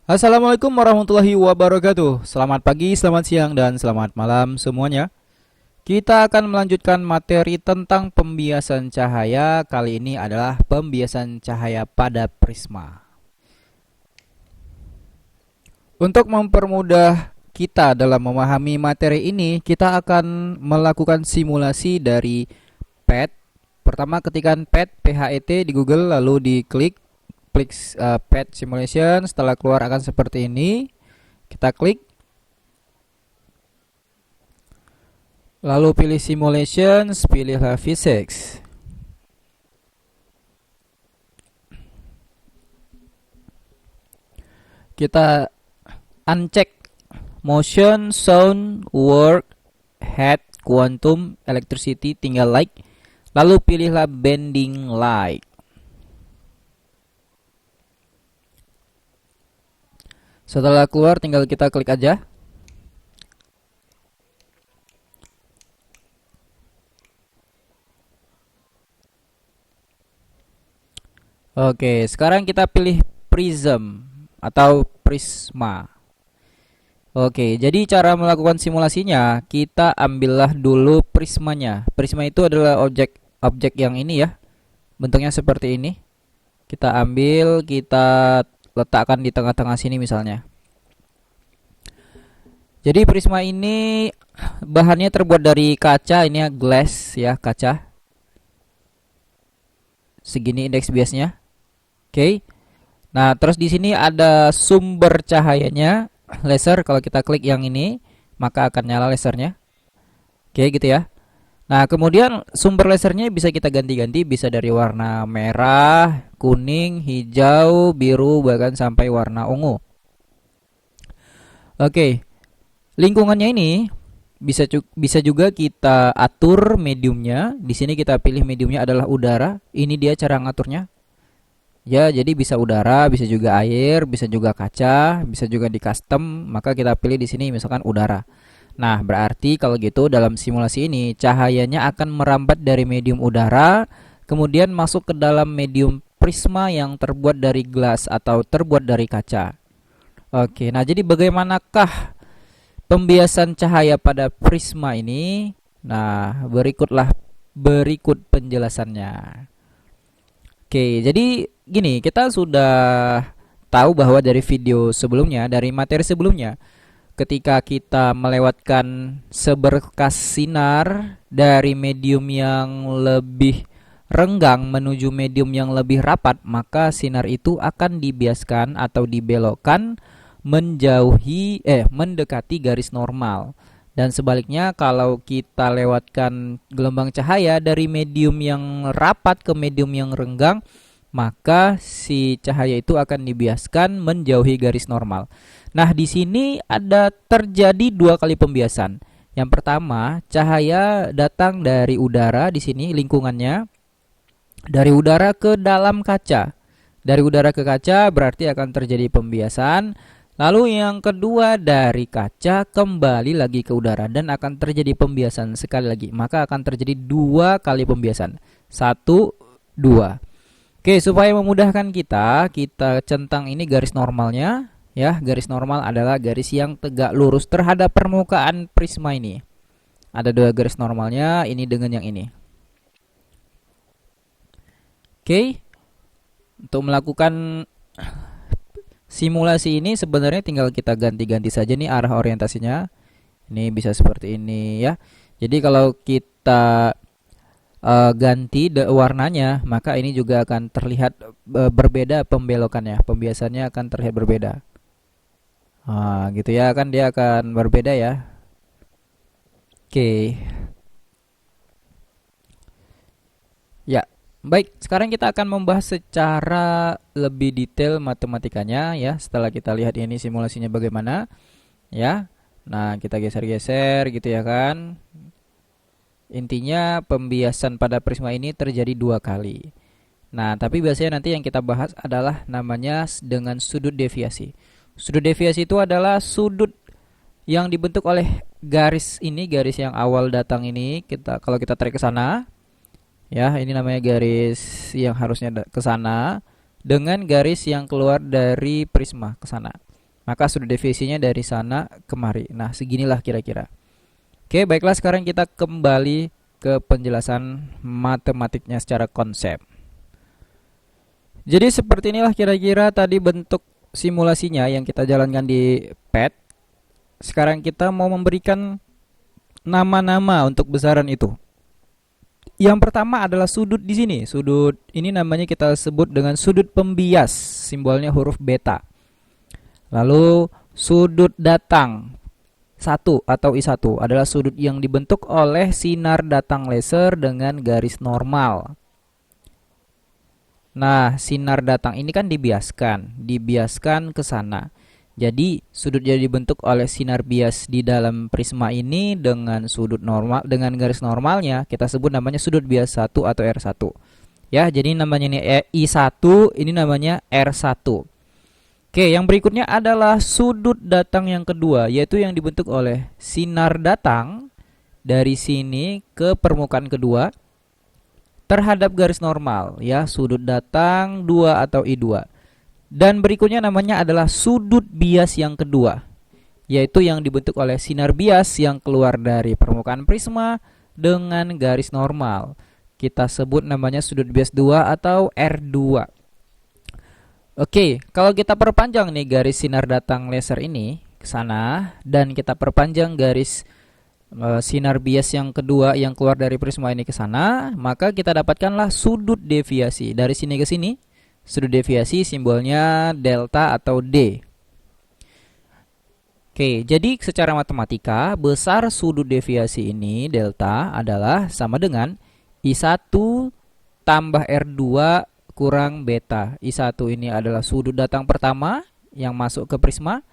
Assalamualaikum warahmatullahi wabarakatuh. Selamat pagi, selamat siang, dan selamat malam semuanya. Kita akan melanjutkan materi tentang pembiasan cahaya. Kali ini adalah pembiasan cahaya pada prisma. Untuk mempermudah kita dalam memahami materi ini, kita akan melakukan simulasi dari PET. Pertama ketikkan PET, PHET di Google, lalu diklik PET simulation. Setelah keluar akan seperti ini. Kita klik, lalu pilih simulations, pilihlah physics. Kita uncheck motion, sound, work, head, quantum, electricity, tinggal like. Lalu pilihlah bending light. Setelah keluar tinggal kita klik aja. Oke, sekarang kita pilih prism atau prisma. Oke, jadi cara melakukan simulasinya, kita ambillah dulu prismanya. Prisma itu adalah objek yang ini ya. Bentuknya seperti ini. Kita ambil, kita letakkan di tengah-tengah sini misalnya. Jadi prisma ini bahannya terbuat dari kaca, ini ya glass ya, kaca. Segini indeks biasnya. Oke. Nah, terus di sini ada sumber cahayanya, laser. Kalau kita klik yang ini, maka akan nyala lasernya. Oke, gitu ya. Nah, kemudian sumber lasernya bisa kita ganti-ganti, bisa dari warna merah, kuning, hijau, biru, bahkan sampai warna ungu. Oke. Lingkungannya ini bisa juga kita atur mediumnya. Di sini kita pilih mediumnya adalah udara. Ini dia cara ngaturnya. Ya, jadi bisa udara, bisa juga air, bisa juga kaca, bisa juga di custom. Maka kita pilih di sini misalkan udara. Nah, berarti kalau gitu dalam simulasi ini cahayanya akan merambat dari medium udara, kemudian masuk ke dalam medium prisma yang terbuat dari gelas atau terbuat dari kaca. Oke, nah jadi bagaimanakah pembiasan cahaya pada prisma ini? Nah, berikut penjelasannya. Oke, jadi gini, kita sudah tahu bahwa dari video sebelumnya, dari materi sebelumnya, ketika kita melewatkan seberkas sinar dari medium yang lebih renggang menuju medium yang lebih rapat, maka sinar itu akan dibiaskan atau dibelokkan mendekati garis normal. Dan sebaliknya, kalau kita lewatkan gelombang cahaya dari medium yang rapat ke medium yang renggang, maka si cahaya itu akan dibiaskan menjauhi garis normal. Nah, di sini ada terjadi dua kali pembiasan. Yang pertama, cahaya datang dari udara, di sini lingkungannya dari udara ke dalam kaca. Dari udara ke kaca berarti akan terjadi pembiasan. Lalu yang kedua, dari kaca kembali lagi ke udara dan akan terjadi pembiasan sekali lagi. Maka akan terjadi dua kali pembiasan. 1, 2. Oke, supaya memudahkan kita centang ini garis normalnya. Ya, garis normal adalah garis yang tegak lurus terhadap permukaan prisma ini. Ada dua garis normalnya, ini dengan yang ini. Oke, untuk melakukan simulasi ini sebenarnya tinggal kita ganti-ganti saja nih arah orientasinya. Ini bisa seperti ini ya. Jadi kalau kita ganti warnanya, maka ini juga akan terlihat berbeda pembelokannya. Pembiasannya akan terlihat berbeda. Gitu ya, kan dia akan berbeda ya. Oke. Ya, baik. Sekarang kita akan membahas secara lebih detail matematikanya ya. Setelah kita lihat ini simulasinya bagaimana, ya. Nah, kita geser-geser gitu ya kan. Intinya pembiasan pada prisma ini terjadi dua kali. Nah, tapi biasanya nanti yang kita bahas adalah namanya dengan sudut deviasi. Sudut deviasi itu adalah sudut yang dibentuk oleh garis ini, garis yang awal datang ini. Kalau kita tarik ke sana, ya, ini namanya garis yang harusnya ke sana dengan garis yang keluar dari prisma ke sana. Maka sudut deviasinya dari sana kemari. Nah, seginilah kira-kira. Oke, baiklah sekarang kita kembali ke penjelasan matematiknya secara konsep. Jadi seperti inilah kira-kira tadi bentuk simulasinya yang kita jalankan di pad. Sekarang kita mau memberikan nama-nama untuk besaran itu. Yang pertama adalah sudut di sini. Sudut ini namanya kita sebut dengan sudut pembias, simbolnya huruf beta. Lalu sudut datang 1 atau I1 adalah sudut yang dibentuk oleh sinar datang laser dengan garis normal. Nah, sinar datang ini kan dibiaskan ke sana. Jadi, sudut yang dibentuk oleh sinar bias di dalam prisma ini dengan sudut normal, dengan garis normalnya, kita sebut namanya sudut bias 1 atau R1. Ya, jadi namanya ini I1, ini namanya R1. Oke, yang berikutnya adalah sudut datang yang kedua, yaitu yang dibentuk oleh sinar datang dari sini ke permukaan kedua terhadap garis normal, ya, sudut datang 2 atau I2. Dan berikutnya namanya adalah sudut bias yang kedua, yaitu yang dibentuk oleh sinar bias yang keluar dari permukaan prisma dengan garis normal. Kita sebut namanya sudut bias 2 atau R2. Oke, kalau kita perpanjang nih garis sinar datang laser ini ke sana dan kita perpanjang garis sinar bias yang kedua yang keluar dari prisma ini ke sana, maka kita dapatkanlah sudut deviasi. Dari sini ke sini, sudut deviasi simbolnya delta atau D. Oke, jadi secara matematika, besar sudut deviasi ini, delta, adalah sama dengan I1 tambah R2 kurang beta. I1 ini adalah sudut datang pertama yang masuk ke prisma.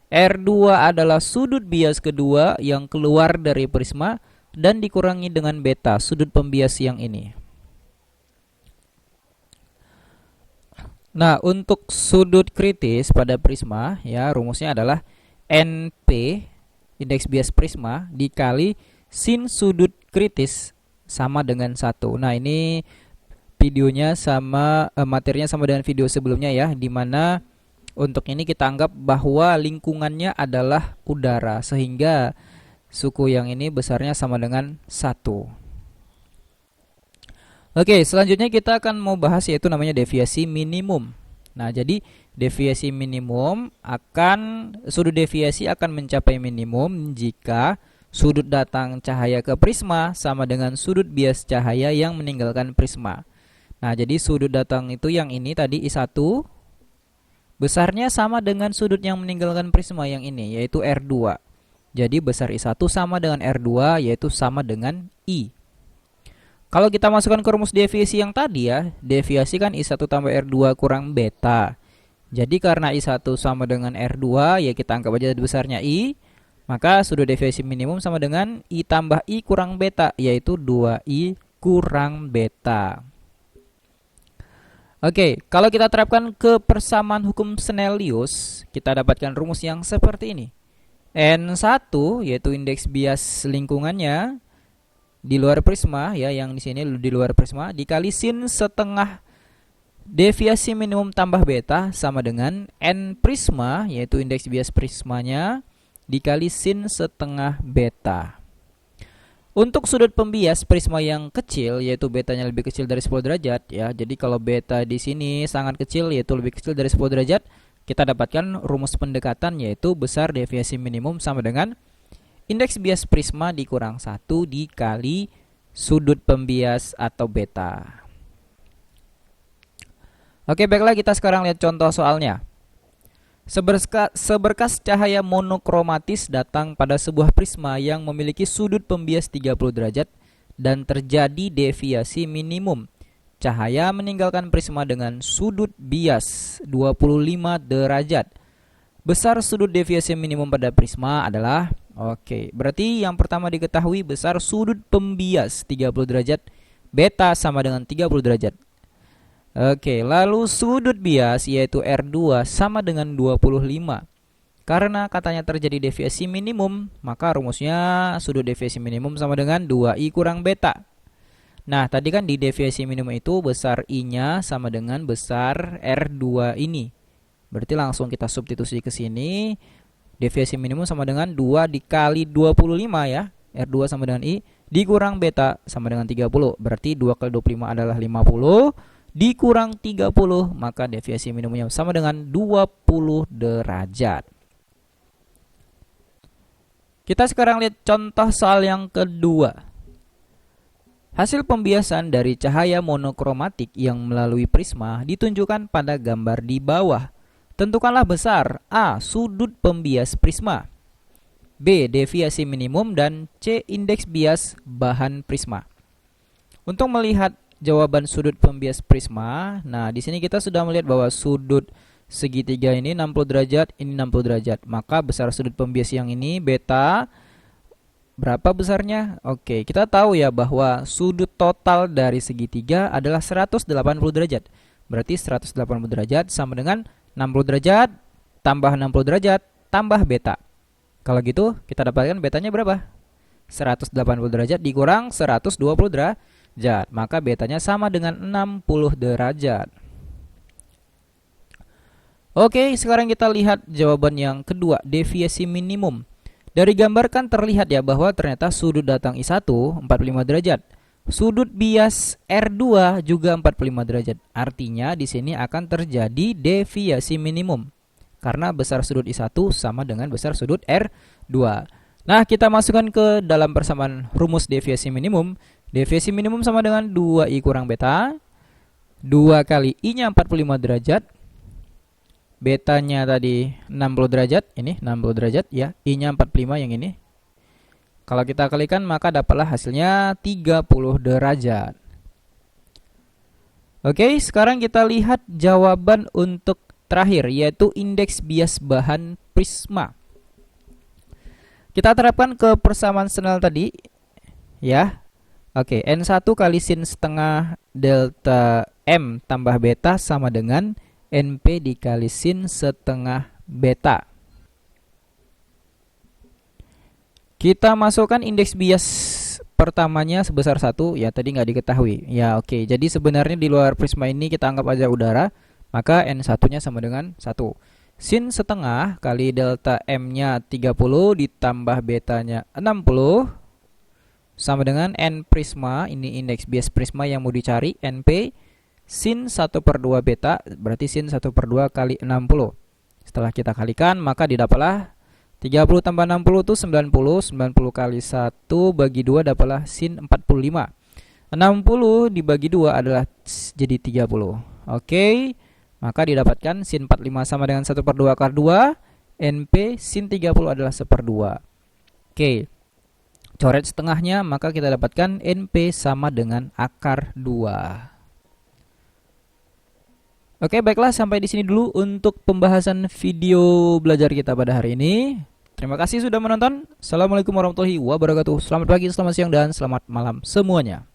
R2 adalah sudut bias kedua yang keluar dari prisma dan dikurangi dengan beta, sudut pembias yang ini. Nah, untuk sudut kritis pada prisma, ya, rumusnya adalah NP, indeks bias prisma, dikali sin sudut kritis sama dengan 1. Nah, ini videonya sama, materinya sama dengan video sebelumnya ya, dimana untuk ini kita anggap bahwa lingkungannya adalah udara, sehingga suku yang ini besarnya sama dengan 1. Oke, selanjutnya kita akan mau bahas yaitu namanya deviasi minimum. Nah, jadi deviasi minimum sudut deviasi akan mencapai minimum jika sudut datang cahaya ke prisma sama dengan sudut bias cahaya yang meninggalkan prisma. Nah, jadi sudut datang itu yang ini tadi I1 besarnya sama dengan sudut yang meninggalkan prisma yang ini, yaitu R2. Jadi besar I1 sama dengan R2, yaitu sama dengan I. Kalau kita masukkan ke rumus deviasi yang tadi ya, deviasi kan I1 tambah R2 kurang beta. Jadi karena I1 sama dengan R2, ya kita anggap aja besarnya I, maka sudut deviasi minimum sama dengan I tambah I kurang beta, yaitu 2I kurang beta. Oke, kalau kita terapkan ke persamaan hukum Snellius, kita dapatkan rumus yang seperti ini. N1 yaitu indeks bias lingkungannya di luar prisma ya, yang di sini di luar prisma, dikali sin setengah deviasi minimum tambah beta sama dengan N prisma yaitu indeks bias prismanya dikali sin setengah beta. Untuk sudut pembias prisma yang kecil, yaitu betanya lebih kecil dari 10 derajat ya. Jadi kalau beta di sini sangat kecil, yaitu lebih kecil dari 10 derajat, kita dapatkan rumus pendekatan yaitu besar deviasi minimum sama dengan indeks bias prisma dikurang 1 dikali sudut pembias atau beta. Oke, baiklah kita sekarang lihat contoh soalnya. Seberkas cahaya monokromatis datang pada sebuah prisma yang memiliki sudut pembias 30 derajat dan terjadi deviasi minimum. Cahaya meninggalkan prisma dengan sudut bias 25 derajat. Besar sudut deviasi minimum pada prisma adalah, berarti yang pertama diketahui besar sudut pembias 30 derajat, beta sama dengan 30 derajat. Lalu sudut bias yaitu R2 sama dengan 25. Karena katanya terjadi deviasi minimum, maka rumusnya sudut deviasi minimum sama dengan 2I kurang beta. Nah, tadi kan di deviasi minimum itu besar I-nya sama dengan besar R2 ini. Berarti langsung kita substitusi ke sini. Deviasi minimum sama dengan 2 dikali 25 ya. R2 sama dengan I dikurang beta sama dengan 30. Berarti 2 kali 25 adalah 50. Dikurang 30, maka deviasi minimumnya sama dengan 20 derajat. Kita sekarang lihat contoh soal yang kedua. Hasil pembiasan dari cahaya monokromatik yang melalui prisma ditunjukkan pada gambar di bawah. Tentukanlah besar A. Sudut pembias prisma, B. Deviasi minimum, dan C. Indeks bias bahan prisma. Untuk melihat jawaban sudut pembias prisma, nah di sini kita sudah melihat bahwa sudut segitiga ini 60 derajat, ini 60 derajat. Maka besar sudut pembias yang ini beta berapa besarnya? Oke, kita tahu ya bahwa sudut total dari segitiga adalah 180 derajat. Berarti 180 derajat sama dengan 60 derajat tambah 60 derajat tambah beta. Kalau gitu kita dapatkan betanya berapa? 180 derajat dikurang 120 derajat. Maka betanya sama dengan 60 derajat. Oke, sekarang kita lihat jawaban yang kedua, deviasi minimum. Dari gambar kan terlihat ya bahwa ternyata sudut datang I1 45 derajat. Sudut bias R2 juga 45 derajat. Artinya di sini akan terjadi deviasi minimum. Karena besar sudut I1 sama dengan besar sudut R2. Nah, kita masukkan ke dalam persamaan rumus deviasi minimum. Deviasi minimum sama dengan 2I kurang beta. 2 kali I-nya 45 derajat. Betanya tadi 60 derajat, ini 60 derajat ya, I-nya 45 yang ini. Kalau kita kalikan maka dapatlah hasilnya 30 derajat. Oke, sekarang kita lihat jawaban untuk terakhir, yaitu indeks bias bahan prisma. Kita terapkan ke persamaan Snell tadi ya. Oke, N1 kali sin setengah delta M tambah beta sama dengan NP dikali sin setengah beta. Kita masukkan indeks bias pertamanya sebesar 1, ya tadi nggak diketahui. Ya oke, jadi sebenarnya di luar prisma ini kita anggap aja udara, maka N1-nya sama dengan 1. Sin setengah kali delta M-nya 30 ditambah betanya 60 sama dengan N prisma, ini indeks bias prisma yang mau dicari, NP sin 1/2 beta, berarti sin 1/2 kali 60. Setelah kita kalikan, maka didapatlah 30 tambah 60 itu 90. 90 kali 1 bagi 2 dapatlah sin 45. 60 dibagi 2 adalah jadi 30. Oke, maka didapatkan sin 45 sama dengan 1/2 akar 2. NP sin 30 adalah 1/2. Oke, coret setengahnya, maka kita dapatkan NP sama dengan akar 2. Oke, baiklah, sampai di sini dulu untuk pembahasan video belajar kita pada hari ini. Terima kasih sudah menonton. Assalamualaikum warahmatullahi wabarakatuh. Selamat pagi, selamat siang, dan selamat malam semuanya.